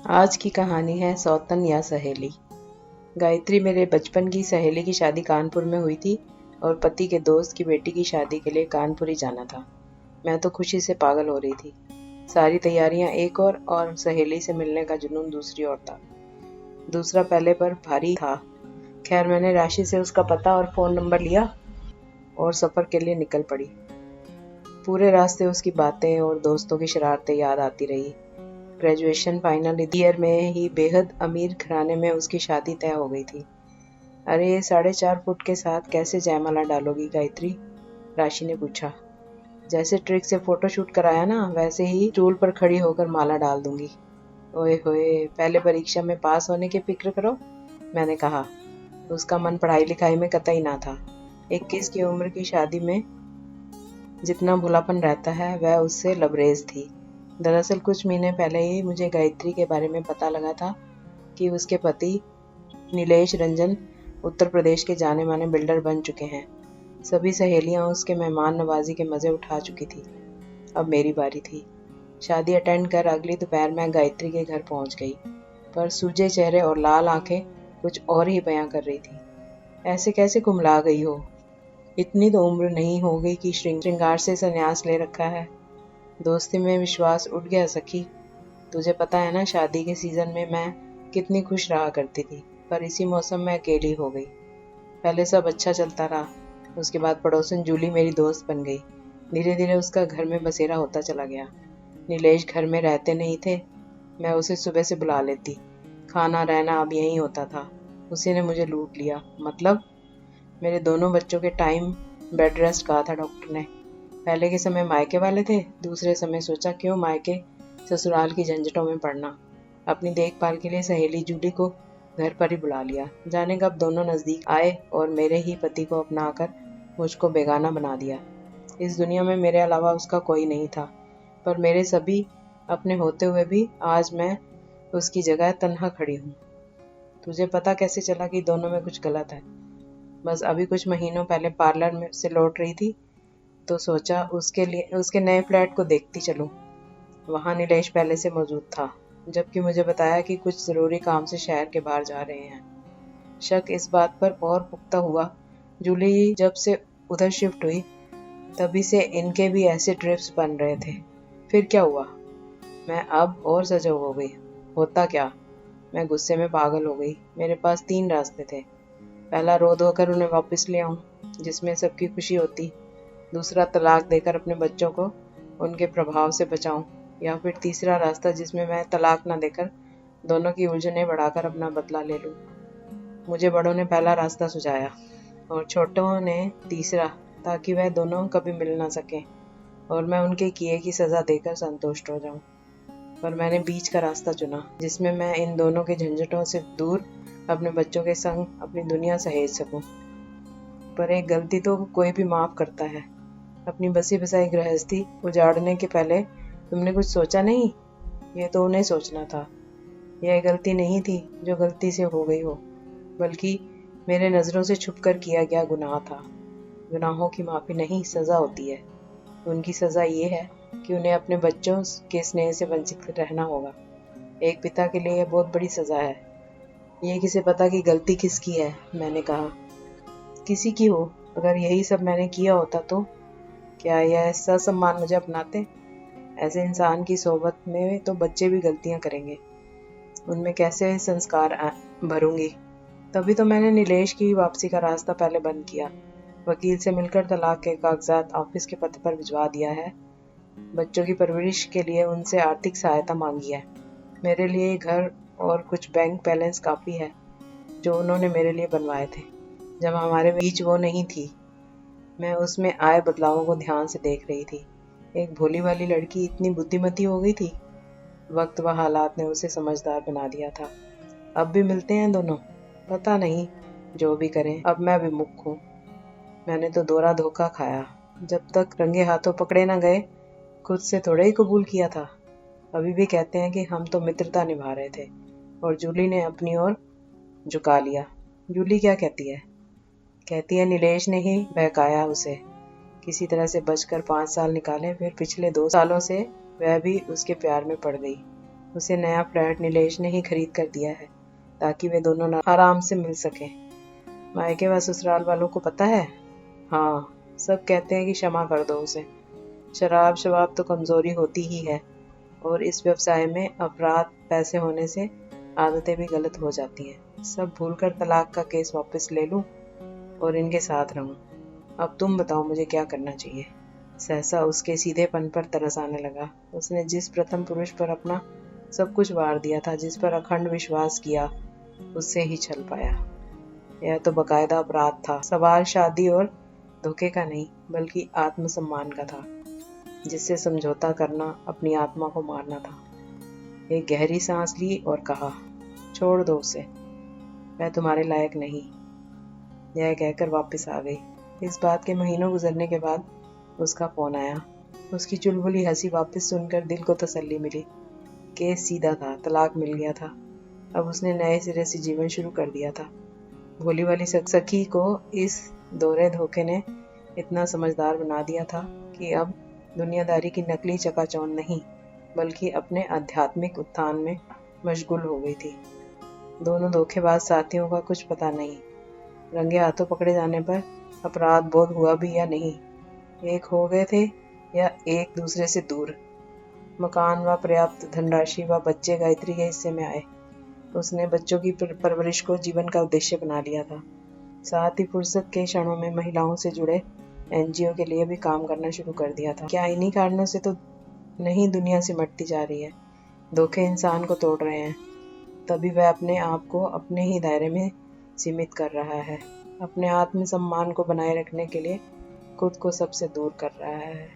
आज की कहानी है सौतन या सहेली। गायत्री मेरे बचपन की सहेली की शादी कानपुर में हुई थी और पति के दोस्त की बेटी की शादी के लिए कानपुर ही जाना था। मैं तो खुशी से पागल हो रही थी। सारी तैयारियां एक और सहेली से मिलने का जुनून दूसरी ओर था। दूसरा पहले पर भारी था। खैर, मैंने राशि से उसका पता और फ़ोन नंबर लिया और सफ़र के लिए निकल पड़ी। पूरे रास्ते उसकी बातें और दोस्तों की शरारतें याद आती रही। ग्रेजुएशन फाइनल ईयर में ही बेहद अमीर घराने में उसकी शादी तय हो गई थी। अरे, ये 4.5 फुट के साथ कैसे जयमाला डालोगी गायत्री? राशि ने पूछा। जैसे ट्रिक से फोटोशूट कराया ना, वैसे ही स्टूल पर खड़ी होकर माला डाल दूंगी। ओए होए, पहले परीक्षा में पास होने की फिक्र करो, मैंने कहा। उसका मन पढ़ाई लिखाई में कतई ना था। 21 की उम्र की शादी में जितना भुलापन रहता है, वह उससे लबरेज थी। दरअसल कुछ महीने पहले ही मुझे गायत्री के बारे में पता लगा था कि उसके पति नीलेश रंजन उत्तर प्रदेश के जाने माने बिल्डर बन चुके हैं। सभी सहेलियां उसके मेहमान नवाजी के मजे उठा चुकी थी। अब मेरी बारी थी। शादी अटेंड कर अगली दोपहर मैं गायत्री के घर पहुंच गई, पर सूजे चेहरे और लाल आंखें कुछ और ही बयां कर रही थी। ऐसे कैसे कुमला गई हो? इतनी तो उम्र नहीं हो गई कि श्रृंगार से संन्यास ले रखा है। दोस्ती में विश्वास उठ गया सखी। तुझे पता है ना, शादी के सीजन में मैं कितनी खुश रहा करती थी, पर इसी मौसम में अकेली हो गई। पहले सब अच्छा चलता रहा। उसके बाद पड़ोसन जूली मेरी दोस्त बन गई। धीरे धीरे उसका घर में बसेरा होता चला गया। नीलेश घर में रहते नहीं थे। मैं उसे सुबह से बुला लेती। खाना रहना अब यहीं होता था। उसी ने मुझे लूट लिया। मतलब मेरे दोनों बच्चों के टाइम बेड रेस्ट कहा था डॉक्टर ने। पहले के समय मायके वाले थे, दूसरे समय सोचा क्यों मायके ससुराल की झंझटों में पड़ना। अपनी देखभाल के लिए सहेली जूली को घर पर ही बुला लिया। जाने कब दोनों नजदीक आए और मेरे ही पति को अपनाकर मुझको बेगाना बना दिया। इस दुनिया में मेरे अलावा उसका कोई नहीं था, पर मेरे सभी अपने होते हुए भी आज मैं उसकी जगह तन्हा खड़ी हूँ। तुझे पता कैसे चला कि दोनों में कुछ गलत है? बस अभी कुछ महीनों पहले पार्लर में से लौट रही थी तो सोचा उसके नए फ्लैट को देखती चलूं। वहां नीलेश पहले से मौजूद था, जबकि मुझे बताया कि कुछ जरूरी काम से शहर के बाहर जा रहे हैं। शक इस बात पर और पुख्ता हुआ, जूली जब से उधर शिफ्ट हुई तभी से इनके भी ऐसे ट्रिप्स बन रहे थे। फिर क्या हुआ? मैं अब और सजग हो गई। होता क्या? मैं गुस्से में पागल हो गई। मेरे पास 3 रास्ते थे। पहला, रो धोकर उन्हें वापस ले आऊं, जिसमें सबकी खुशी होती। दूसरा, तलाक देकर अपने बच्चों को उनके प्रभाव से बचाऊं। या फिर तीसरा रास्ता, जिसमें मैं तलाक न देकर दोनों की उलझनें बढ़ाकर अपना बदला ले लूं। मुझे बड़ों ने पहला रास्ता सुझाया और छोटों ने तीसरा, ताकि वह दोनों कभी मिल ना सकें और मैं उनके किए की सजा देकर संतुष्ट हो जाऊं। पर मैंने बीच का रास्ता चुना, जिसमें मैं इन दोनों के झंझटों से दूर अपने बच्चों के संग अपनी दुनिया सहेज सकूं। पर एक गलती तो कोई भी माफ करता है। अपनी बसी बसाई गृहस्थी उजाड़ने के पहले तुमने कुछ सोचा नहीं? ये तो उन्हें सोचना था। यह गलती नहीं थी जो गलती से हो गई हो, बल्कि मेरे नजरों से छुपकर किया गया गुनाह था। गुनाहों की माफी नहीं, सजा होती है। उनकी सजा ये है कि उन्हें अपने बच्चों के स्नेह से वंचित रहना होगा। एक पिता के लिए यह बहुत बड़ी सजा है। ये किसे पता कि गलती किसकी है, मैंने कहा। किसी की हो, अगर यही सब मैंने किया होता तो क्या यह ससम्मान मुझे अपनाते? ऐसे इंसान की सोबत में तो बच्चे भी गलतियां करेंगे। उनमें कैसे संस्कार भरूंगी? तभी तो मैंने नीलेश की वापसी का रास्ता पहले बंद किया। वकील से मिलकर तलाक के कागजात ऑफिस के पते पर भिजवा दिया है। बच्चों की परवरिश के लिए उनसे आर्थिक सहायता मांगी है। मेरे लिए घर और कुछ बैंक बैलेंस काफी है, जो उन्होंने मेरे लिए बनवाए थे जब हमारे बीच वो नहीं थी। मैं उसमें आए बदलावों को ध्यान से देख रही थी। एक भोली वाली लड़की इतनी बुद्धिमती हो गई थी। वक्त व हालात ने उसे समझदार बना दिया था। अब भी मिलते हैं दोनों? पता नहीं। जो भी करें, अब मैं विमुख हूँ। मैंने तो दोहरा धोखा खाया। जब तक रंगे हाथों पकड़े न गए, खुद से थोड़े ही कबूल किया था। अभी भी कहते हैं कि हम तो मित्रता निभा रहे थे और जूली ने अपनी ओर झुका लिया। जूली क्या कहती है? कहती है नीलेश ने ही बहकाया उसे। किसी तरह से बचकर 5 साल निकाले, फिर पिछले 2 सालों से वह भी उसके प्यार में पड़ गई। उसे नया फ्लैट नीलेश ने ही खरीद कर दिया है ताकि वे दोनों आराम से मिल सकें। मायके व ससुराल वालों को पता है? हाँ, सब कहते हैं कि क्षमा कर दो उसे। शराब शबाब तो कमजोरी होती ही है और इस व्यवसाय में अपराध पैसे होने से आदतें भी गलत हो जाती हैं। सब भूलकर तलाक का केस वापस ले लूं और इनके साथ रहूं। अब तुम बताओ मुझे क्या करना चाहिए। सहसा उसके सीधेपन पर तरस आने लगा। उसने जिस प्रथम पुरुष पर अपना सब कुछ वार दिया था, जिस पर अखंड विश्वास किया, उससे ही छल पाया। यह तो बकायदा अपराध था। सवाल शादी और धोखे का नहीं बल्कि आत्मसम्मान का था, जिससे समझौता करना अपनी आत्मा को मारना था। एक गहरी सांस ली और कहा, छोड़ दो उसे, मैं तुम्हारे लायक नहीं। यह कहकर वापस आ गई। इस बात के महीनों गुजरने के बाद उसका फोन आया। उसकी चुलबुली हंसी वापस सुनकर दिल को तसल्ली मिली। केस सीधा था, तलाक मिल गया था। अब उसने नए सिरे से जीवन शुरू कर दिया था। भोली वाली सखी को इस दोहरे धोखे ने इतना समझदार बना दिया था कि अब दुनियादारी की नकली चकाचौंध नहीं बल्कि अपने आध्यात्मिक उत्थान में मशगूल हो गई थी। दोनों धोखेबाज साथियों का कुछ पता नहीं। रंगे हाथों पकड़े जाने पर अपराध बोध हुआ भी या नहीं। एक हो गए थे या एक दूसरे से दूर। मकान व पर्याप्त धनराशि व बच्चे गायत्री के हिस्से में आए। उसने बच्चों की परवरिश को जीवन का उद्देश्य बना लिया था। साथ ही फुर्सत के क्षणों में महिलाओं से जुड़े एनजीओ के लिए भी काम करना शुरू कर दिया था। क्या इन्हीं कारणों से तो नहीं दुनिया सिमटती जा रही है? धोखे इंसान को तोड़ रहे हैं, तभी वह अपने आप को अपने ही दायरे में सीमित कर रहा है। अपने आत्मसम्मान को बनाए रखने के लिए खुद को सबसे दूर कर रहा है।